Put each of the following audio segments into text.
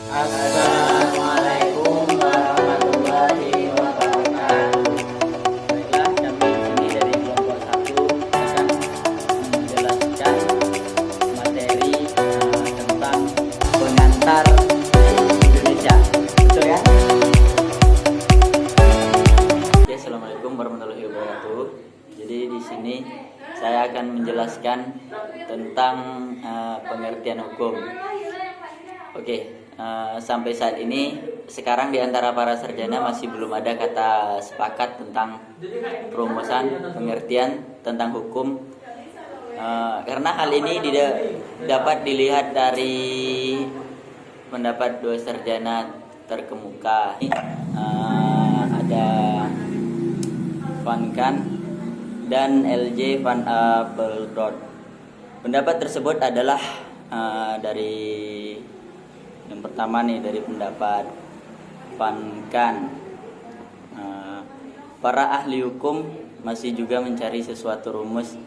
Assalamualaikum warahmatullahi wabarakatuh. Baiklah, kami di sini dari kelompok 1 akan menjelaskan materi tentang pengantar Indonesia. Betul ya? Oke, Assalamualaikum warahmatullahi wabarakatuh. Jadi di sini saya akan menjelaskan tentang pengertian hukum. Oke, sampai saat ini sekarang di antara para sarjana masih belum ada kata sepakat tentang perumusan pengertian tentang hukum, karena hal ini dapat dilihat dari pendapat dua sarjana terkemuka. Ada Van Kant dan L.J. van Apeldoorn. Pendapat tersebut adalah dari yang pertama nih, dari pendapat Van Kant. Para ahli hukum masih juga mencari sesuatu rumus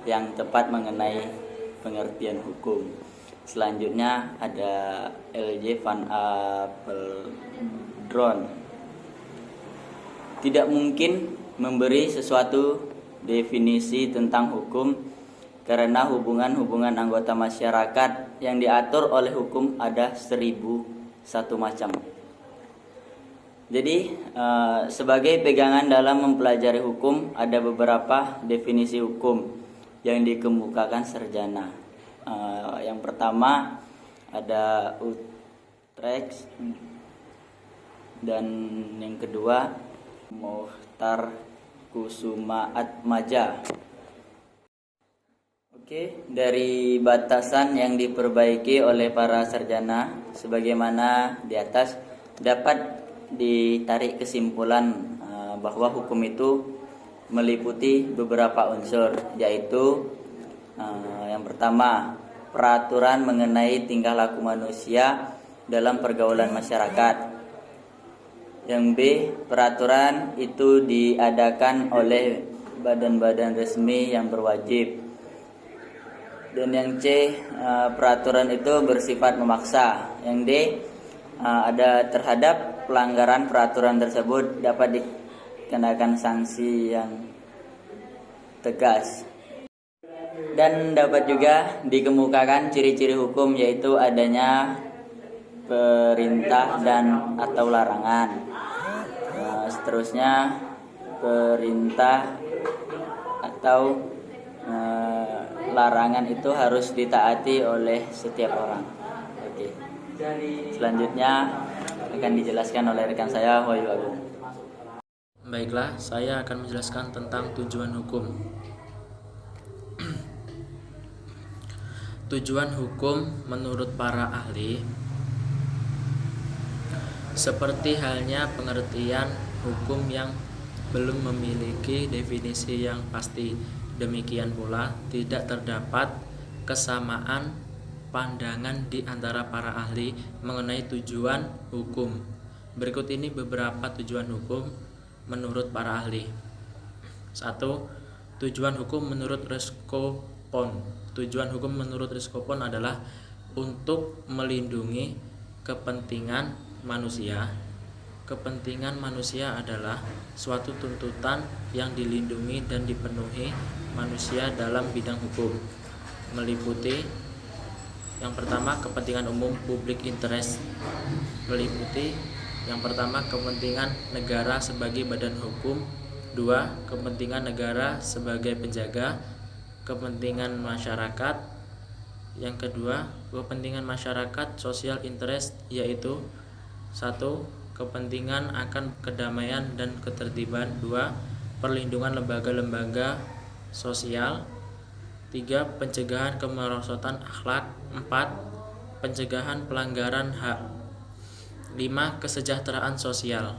yang tepat mengenai pengertian hukum. Selanjutnya ada L.J. van Apeldoorn. Tidak mungkin memberi sesuatu definisi tentang hukum karena hubungan-hubungan anggota masyarakat yang diatur oleh hukum ada 1001 macam. Jadi sebagai pegangan dalam mempelajari hukum ada beberapa definisi hukum yang dikemukakan sarjana. Yang pertama ada Utrecht, dan yang kedua Muhtar Kusumaatmaja. Oke, dari batasan yang diperbaiki oleh para sarjana sebagaimana di atas, dapat ditarik kesimpulan bahwa hukum itu meliputi beberapa unsur, yaitu yang pertama, peraturan mengenai tingkah laku manusia dalam pergaulan masyarakat. Yang B, peraturan itu diadakan oleh badan-badan resmi yang berwajib. Dan yang C, peraturan itu bersifat memaksa. Yang D, ada terhadap pelanggaran peraturan tersebut dapat dikenakan sanksi yang tegas. Dan dapat juga dikemukakan ciri-ciri hukum, yaitu adanya perintah dan atau larangan. Seterusnya perintah atau larangan itu harus ditaati oleh setiap orang. Oke. Selanjutnya akan dijelaskan oleh rekan saya, Wahyu Agung. Baiklah, saya akan menjelaskan tentang tujuan hukum. Tujuan hukum menurut para ahli seperti halnya pengertian hukum yang belum memiliki definisi yang pasti. Demikian pula tidak terdapat kesamaan pandangan di antara para ahli mengenai tujuan hukum. Berikut ini beberapa tujuan hukum menurut para ahli. 1. Tujuan hukum menurut Reskopon. Tujuan hukum menurut Reskopon adalah untuk melindungi kepentingan manusia. Kepentingan manusia adalah suatu tuntutan yang dilindungi dan dipenuhi manusia dalam bidang hukum, meliputi yang pertama kepentingan umum public interest, meliputi yang pertama kepentingan negara sebagai badan hukum, 2 kepentingan negara sebagai penjaga kepentingan masyarakat, yang kedua kepentingan masyarakat social interest, yaitu 1 kepentingan akan kedamaian dan ketertiban, 2 perlindungan lembaga-lembaga sosial, 3 pencegahan kemerosotan akhlak, 4 pencegahan pelanggaran hak, 5 kesejahteraan sosial.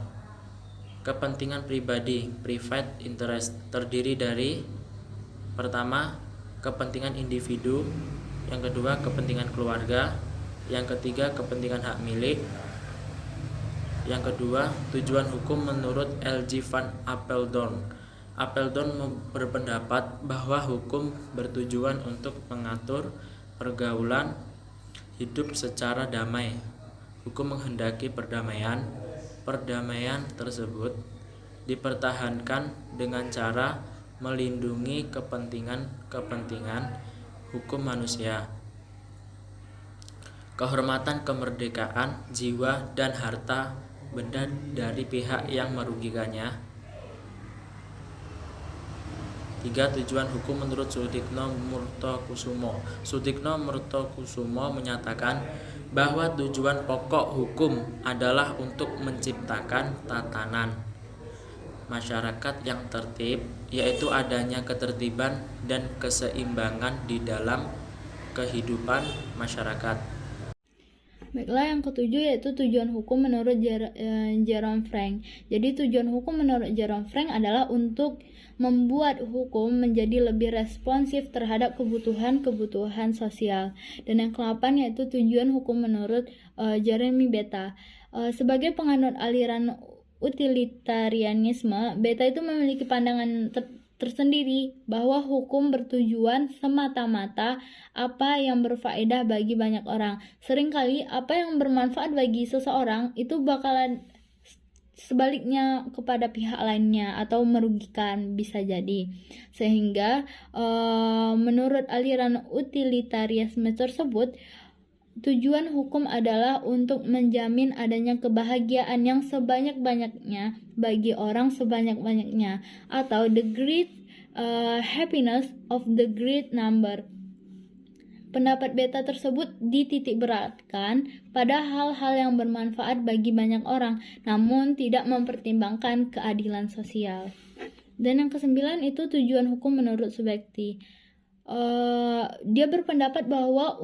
Kepentingan pribadi private interest terdiri dari pertama kepentingan individu, yang kedua kepentingan keluarga, yang ketiga kepentingan hak milik. Yang kedua, tujuan hukum menurut L.J. van Apeldoorn. Apeldoorn berpendapat bahwa hukum bertujuan untuk mengatur pergaulan hidup secara damai, hukum menghendaki perdamaian. Perdamaian tersebut dipertahankan dengan cara melindungi kepentingan hukum manusia, kehormatan kemerdekaan jiwa dan harta benda dari pihak yang merugikannya. 3. Tujuan hukum menurut Sutikno Murtokusumo. Sutikno Murtokusumo menyatakan bahwa tujuan pokok hukum adalah untuk menciptakan tatanan masyarakat yang tertib, yaitu adanya ketertiban dan keseimbangan di dalam kehidupan masyarakat. Baiklah, yang ketujuh yaitu tujuan hukum menurut Jerome Frank. Jadi tujuan hukum menurut Jerome Frank adalah untuk membuat hukum menjadi lebih responsif terhadap kebutuhan sosial. Dan yang ke-8 yaitu tujuan hukum menurut Jeremy Beta. Sebagai penganut aliran utilitarianisme, Beta itu memiliki pandangan tersendiri bahwa hukum bertujuan semata-mata apa yang berfaedah bagi banyak orang. Seringkali apa yang bermanfaat bagi seseorang itu bakalan sebaliknya kepada pihak lainnya atau merugikan, bisa jadi. Sehingga menurut aliran utilitarianisme tersebut, tujuan hukum adalah untuk menjamin adanya kebahagiaan yang sebanyak-banyaknya bagi orang sebanyak-banyaknya, atau the great happiness of the great number. Pendapat Beta tersebut dititik beratkan pada hal-hal yang bermanfaat bagi banyak orang, namun tidak mempertimbangkan keadilan sosial. Dan yang ke-9 itu tujuan hukum menurut Subekti. Dia berpendapat bahwa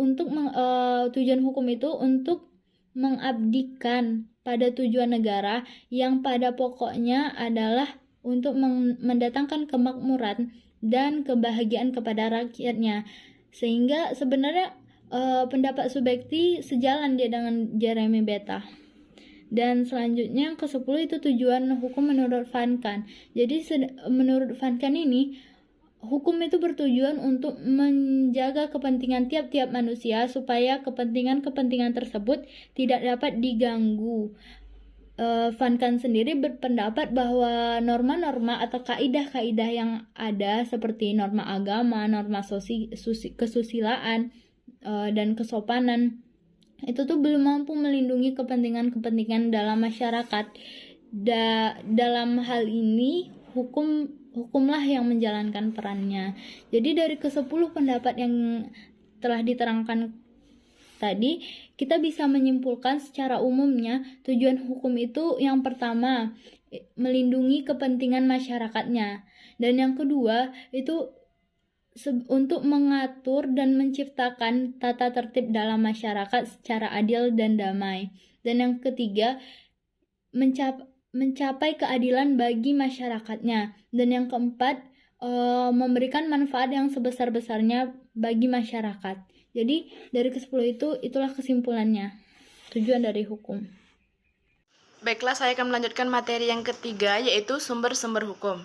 tujuan hukum itu untuk mengabdikan pada tujuan negara yang pada pokoknya adalah untuk mendatangkan kemakmuran dan kebahagiaan kepada rakyatnya. Sehingga sebenarnya pendapat Subekti sejalan dia dengan Jeremy Beta. Dan selanjutnya yang ke-10 itu tujuan hukum menurut Van Kant. Jadi menurut Van Kant ini, hukum itu bertujuan untuk menjaga kepentingan tiap-tiap manusia supaya kepentingan tersebut tidak dapat diganggu. Van Kant sendiri berpendapat bahwa norma-norma atau kaidah-kaidah yang ada seperti norma agama, norma kesusilaan, dan kesopanan itu tuh belum mampu melindungi kepentingan dalam masyarakat. Dalam hal ini hukumlah yang menjalankan perannya. Jadi dari ke-10 pendapat yang telah diterangkan tadi, kita bisa menyimpulkan secara umumnya tujuan hukum itu yang pertama melindungi kepentingan masyarakatnya, dan yang kedua itu untuk mengatur dan menciptakan tata tertib dalam masyarakat secara adil dan damai, dan yang ketiga mencapai keadilan bagi masyarakatnya, dan yang keempat memberikan manfaat yang sebesar-besarnya bagi masyarakat. Jadi dari ke-10 itulah kesimpulannya, tujuan dari hukum. Baiklah, saya akan melanjutkan materi yang ketiga, yaitu sumber-sumber hukum.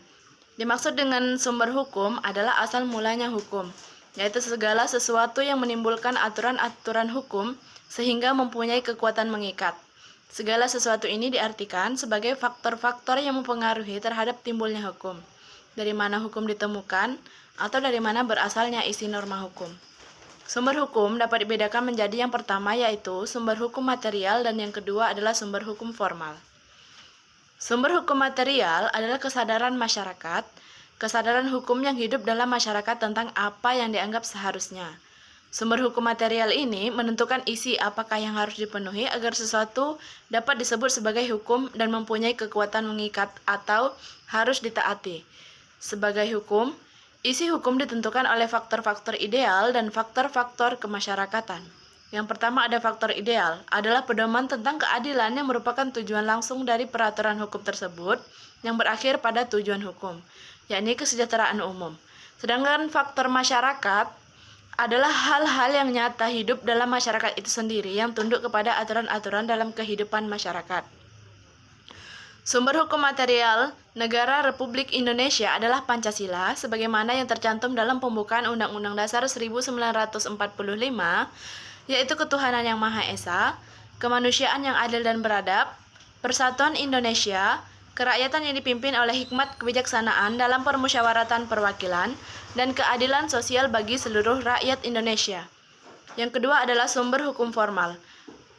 Dimaksud dengan sumber hukum adalah asal mulanya hukum, yaitu segala sesuatu yang menimbulkan aturan-aturan hukum sehingga mempunyai kekuatan mengikat. Segala sesuatu ini diartikan sebagai faktor-faktor yang mempengaruhi terhadap timbulnya hukum. Dari mana hukum ditemukan atau dari mana berasalnya isi norma hukum. Sumber hukum dapat dibedakan menjadi yang pertama yaitu sumber hukum material dan yang kedua adalah sumber hukum formal. Sumber hukum material adalah kesadaran masyarakat, kesadaran hukum yang hidup dalam masyarakat tentang apa yang dianggap seharusnya. Sumber hukum material ini menentukan isi apakah yang harus dipenuhi agar sesuatu dapat disebut sebagai hukum dan mempunyai kekuatan mengikat atau harus ditaati. Sebagai hukum, isi hukum ditentukan oleh faktor-faktor ideal dan faktor-faktor kemasyarakatan. Yang pertama ada faktor ideal, adalah pedoman tentang keadilan yang merupakan tujuan langsung dari peraturan hukum tersebut yang berakhir pada tujuan hukum, yakni kesejahteraan umum. Sedangkan faktor masyarakat adalah hal-hal yang nyata hidup dalam masyarakat itu sendiri yang tunduk kepada aturan-aturan dalam kehidupan masyarakat. Sumber hukum material Negara Republik Indonesia adalah Pancasila sebagaimana yang tercantum dalam pembukaan Undang-Undang Dasar 1945, yaitu ketuhanan yang Maha Esa, kemanusiaan yang adil dan beradab, persatuan Indonesia, kerakyatan yang dipimpin oleh hikmat kebijaksanaan dalam permusyawaratan perwakilan, dan keadilan sosial bagi seluruh rakyat Indonesia. Yang kedua adalah sumber hukum formal.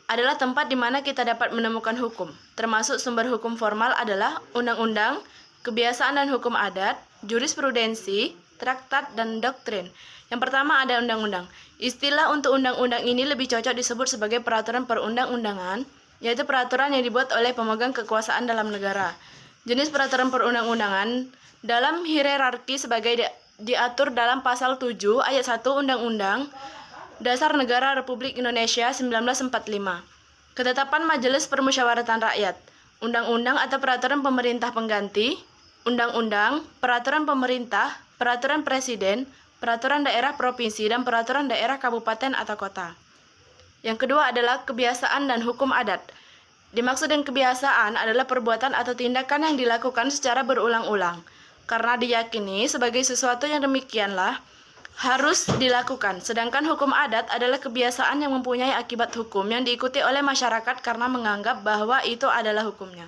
Adalah tempat di mana kita dapat menemukan hukum. Termasuk sumber hukum formal adalah undang-undang, kebiasaan dan hukum adat, jurisprudensi, traktat, dan doktrin. Yang pertama ada undang-undang. Istilah untuk undang-undang ini lebih cocok disebut sebagai peraturan perundang-undangan, yaitu peraturan yang dibuat oleh pemegang kekuasaan dalam negara. Jenis peraturan perundang-undangan dalam hierarki sebagai diatur dalam pasal 7 ayat 1 Undang-Undang Dasar Negara Republik Indonesia 1945. Ketetapan Majelis Permusyawaratan Rakyat, undang-undang atau peraturan pemerintah pengganti, undang-undang, peraturan pemerintah, peraturan presiden, peraturan daerah provinsi, dan peraturan daerah kabupaten atau kota. Yang kedua adalah kebiasaan dan hukum adat. Dimaksud dengan kebiasaan adalah perbuatan atau tindakan yang dilakukan secara berulang-ulang, karena diyakini sebagai sesuatu yang demikianlah harus dilakukan. Sedangkan hukum adat adalah kebiasaan yang mempunyai akibat hukum yang diikuti oleh masyarakat karena menganggap bahwa itu adalah hukumnya.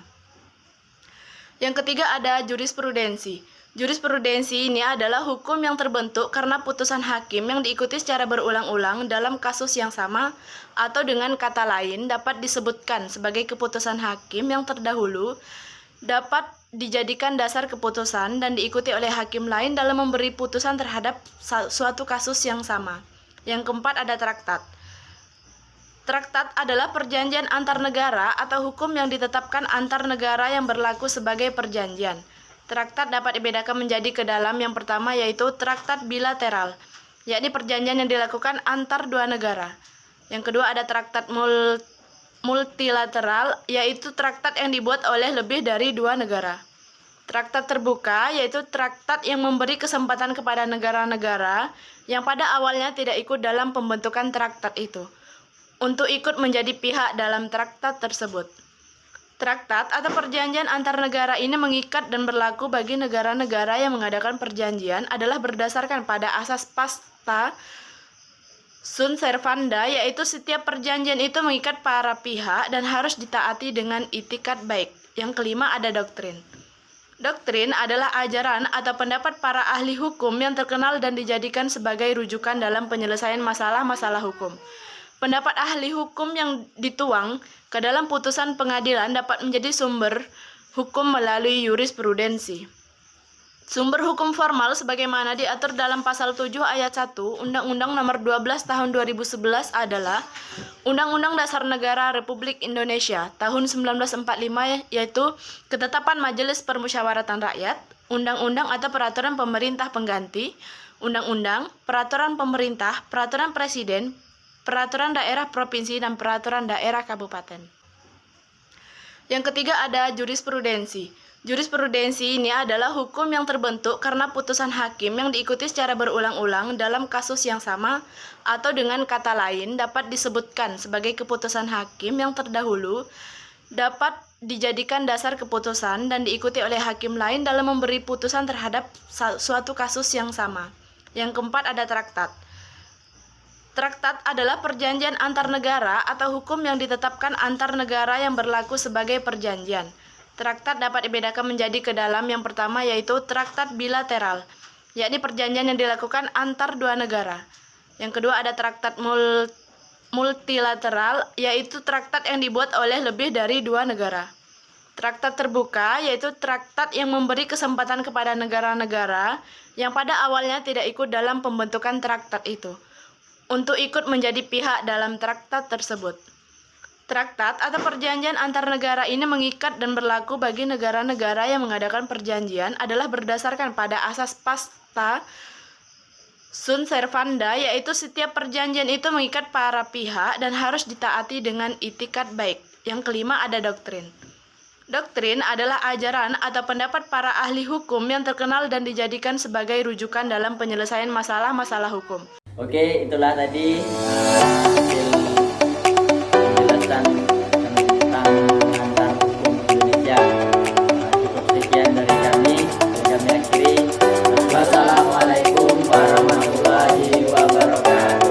Yang ketiga ada jurisprudensi. Jurisprudensi ini adalah hukum yang terbentuk karena putusan hakim yang diikuti secara berulang-ulang dalam kasus yang sama, atau dengan kata lain dapat disebutkan sebagai keputusan hakim yang terdahulu, dapat dijadikan dasar keputusan dan diikuti oleh hakim lain dalam memberi putusan terhadap suatu kasus yang sama. Yang keempat ada traktat. Traktat adalah perjanjian antar negara atau hukum yang ditetapkan antar negara yang berlaku sebagai perjanjian. Traktat dapat dibedakan menjadi ke dalam yang pertama yaitu traktat bilateral, yakni perjanjian yang dilakukan antar dua negara. Yang kedua ada traktat multilateral, yaitu traktat yang dibuat oleh lebih dari dua negara. Traktat terbuka, yaitu traktat yang memberi kesempatan kepada negara-negara yang pada awalnya tidak ikut dalam pembentukan traktat itu, untuk ikut menjadi pihak dalam traktat tersebut. Traktat atau perjanjian antar negara ini mengikat dan berlaku bagi negara-negara yang mengadakan perjanjian adalah berdasarkan pada asas pacta sunt servanda, yaitu setiap perjanjian itu mengikat para pihak dan harus ditaati dengan itikat baik. Yang kelima ada doktrin. Doktrin adalah ajaran atau pendapat para ahli hukum yang terkenal dan dijadikan sebagai rujukan dalam penyelesaian masalah-masalah hukum. Pendapat ahli hukum yang dituang ke dalam putusan pengadilan dapat menjadi sumber hukum melalui jurisprudensi. Sumber hukum formal sebagaimana diatur dalam pasal 7 ayat 1 Undang-Undang Nomor 12 Tahun 2011 adalah Undang-Undang Dasar Negara Republik Indonesia tahun 1945, yaitu Ketetapan Majelis Permusyawaratan Rakyat, Undang-Undang atau Peraturan Pemerintah Pengganti, Undang-Undang, Peraturan Pemerintah, Peraturan Presiden, Peraturan Daerah Provinsi, dan Peraturan Daerah Kabupaten. Yang ketiga ada jurisprudensi. Jurisprudensi ini adalah hukum yang terbentuk karena putusan hakim yang diikuti secara berulang-ulang dalam kasus yang sama, atau dengan kata lain dapat disebutkan sebagai keputusan hakim yang terdahulu, dapat dijadikan dasar keputusan dan diikuti oleh hakim lain dalam memberi putusan terhadap suatu kasus yang sama. Yang keempat ada traktat. Traktat adalah perjanjian antar negara atau hukum yang ditetapkan antar negara yang berlaku sebagai perjanjian. Traktat dapat dibedakan menjadi ke dalam yang pertama yaitu traktat bilateral, yakni perjanjian yang dilakukan antar dua negara. Yang kedua ada traktat multilateral, yaitu traktat yang dibuat oleh lebih dari dua negara. Traktat terbuka, yaitu traktat yang memberi kesempatan kepada negara-negara yang pada awalnya tidak ikut dalam pembentukan traktat itu, untuk ikut menjadi pihak dalam traktat tersebut. Traktat atau perjanjian antar negara ini mengikat dan berlaku bagi negara-negara yang mengadakan perjanjian adalah berdasarkan pada asas pacta sunt servanda, yaitu setiap perjanjian itu mengikat para pihak dan harus ditaati dengan itikat baik. Yang kelima ada doktrin. Doktrin adalah ajaran atau pendapat para ahli hukum yang terkenal dan dijadikan sebagai rujukan dalam penyelesaian masalah-masalah hukum. Oke, itulah tadi hasil penjelasan